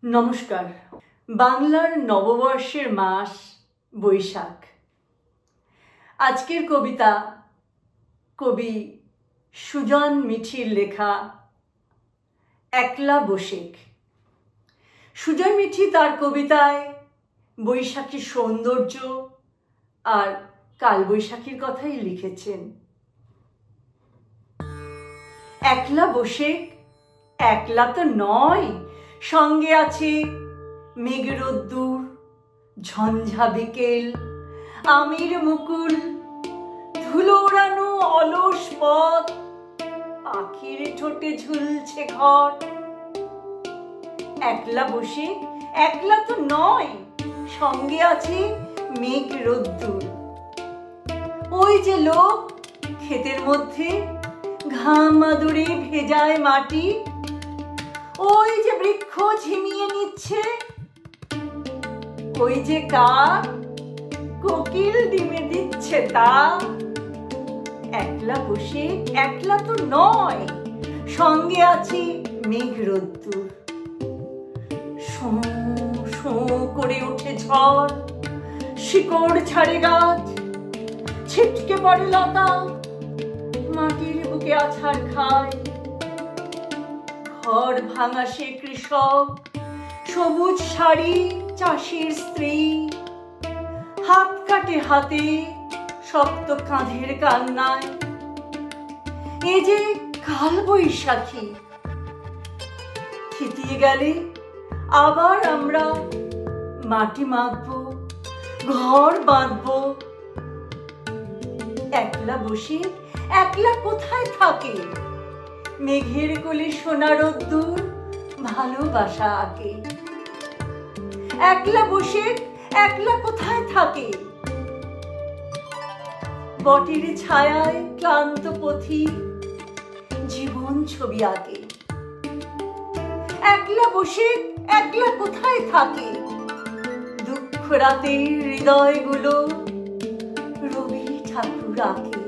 নমস্কার। বাংলার নববর্ষের মাস বৈশাখ। আজকের কবিতা কবি সুজন মিঠির লেখা একলা বসেক। সুজন মিঠি তার কবিতায় বৈশাখীর সৌন্দর্য আর কালবৈশাখীর কথাই লিখেছেন। একলা বসেক, একলা তো নয়, সঙ্গে আছে মেঘ রোদ্দুর, ঝঞ্ঝা বিকেল, আমির মুকুল, ধুলো ওড়ানো অলস পথ, পাখির ঠোঁটে ঝুলছে ঘট। একলা বসে, একলা তো নয়, সঙ্গে আছে মেঘ রোদ্দুর। ওই যে লোক ক্ষেতের মধ্যে ঘাম আদরে ভেজায় মাটি, ওই যে বৃক্ষ ঝিমিয়ে নিচ্ছে, ওই যে কাক কোকিল ডিমে দিচ্ছে তা। একলা বসে, একলা তো নয়, সঙ্গে আছে মেঘ রোদ্দুর। শোঁ শোঁ করে ওঠে ঝড়, শিকড় ছাড়ে গাছ, ছিটকে পড়ে লতা, মাটির বুকে আছাড় খায়। ঘর ভাঙা সে কৃষক, সবুজ শাড়ি চাষির স্ত্রী, হাত কাটে হাতে শক্ত কাঁধের কান্নায়। এ যে কাল বৈশাখী, থিতিয়ে গেলে আবার আমরা মাটি মাখবো, ঘর বাঁধবো। একলা বসে, একলা কোথায় থাকে, মেঘের কোলে সোনা রোদ্দুর, ভালোবাসা আঁকে। একলা বসে, একলা কোথায় থাকে, বটের ছায়ায় ক্লান্ত পথিক জীবন ছবি আঁকে। একলা বসে, একলা কোথায় থাকে, দুঃখ রাতের হৃদয়গুলো রবি ঠাকুর আঁকে।